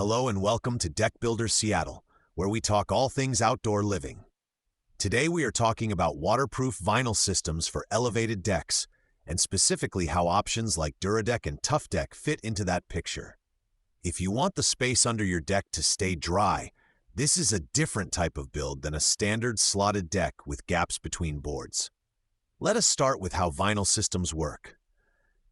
Hello and welcome to Deck Builders Seattle, where we talk all things outdoor living. Today we are talking about waterproof vinyl systems for elevated decks, and specifically how options like Duradek and Tufdek fit into that picture. If you want the space under your deck to stay dry, this is a different type of build than a standard slotted deck with gaps between boards. Let us start with how vinyl systems work.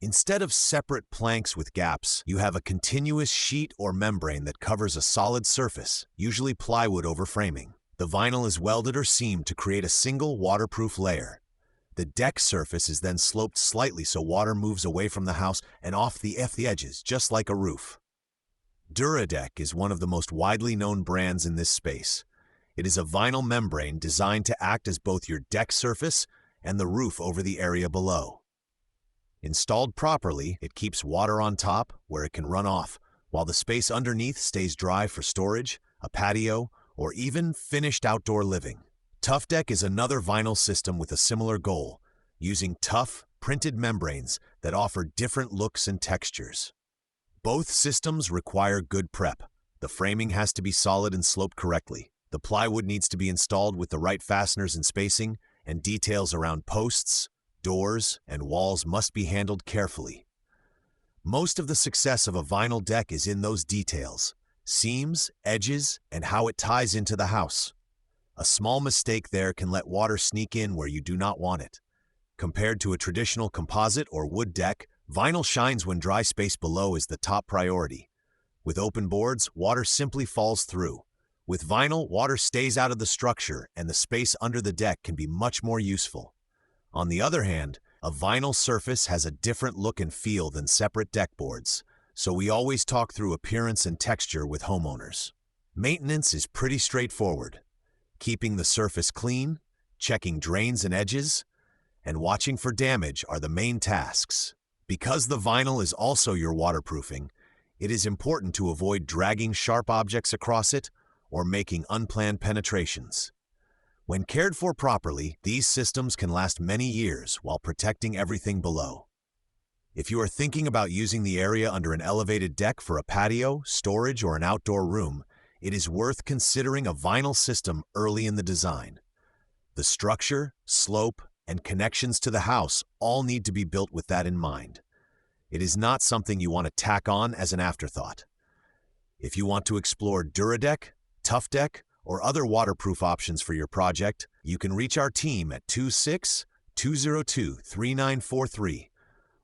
Instead of separate planks with gaps, you have a continuous sheet or membrane that covers a solid surface, usually plywood over framing. The vinyl is welded or seamed to create a single waterproof layer. The deck surface is then sloped slightly so water moves away from the house and off the edges, just like a roof. Duradek is one of the most widely known brands in this space. It is a vinyl membrane designed to act as both your deck surface and the roof over the area below. Installed properly, it keeps water on top where it can run off, while the space underneath stays dry for storage, a patio, or even finished outdoor living. Tufdek is another vinyl system with a similar goal, using tough, printed membranes that offer different looks and textures. Both systems require good prep. The framing has to be solid and sloped correctly. The plywood needs to be installed with the right fasteners and spacing, and details around posts, doors, and walls must be handled carefully. Most of the success of a vinyl deck is in those details: seams, edges, and how it ties into the house. A small mistake there can let water sneak in where you do not want it. Compared to a traditional composite or wood deck, vinyl shines when dry space below is the top priority. With open boards, water simply falls through. With vinyl, water stays out of the structure, and the space under the deck can be much more useful. On the other hand, a vinyl surface has a different look and feel than separate deck boards, so we always talk through appearance and texture with homeowners. Maintenance is pretty straightforward. Keeping the surface clean, checking drains and edges, and watching for damage are the main tasks. Because the vinyl is also your waterproofing, it is important to avoid dragging sharp objects across it or making unplanned penetrations. When cared for properly, these systems can last many years while protecting everything below. If you are thinking about using the area under an elevated deck for a patio, storage, or an outdoor room, it is worth considering a vinyl system early in the design. The structure, slope, and connections to the house all need to be built with that in mind. It is not something you want to tack on as an afterthought. If you want to explore Duradek, Tufdek, or other waterproof options for your project, you can reach our team at 26-202-3943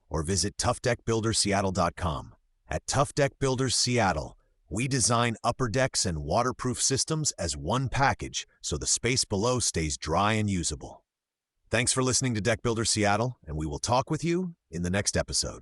or visit tufdekbuilderseattle.com. At Tufdek Builders Seattle, we design upper decks and waterproof systems as one package so the space below stays dry and usable. Thanks for listening to Deck Builders Seattle, and we will talk with you in the next episode.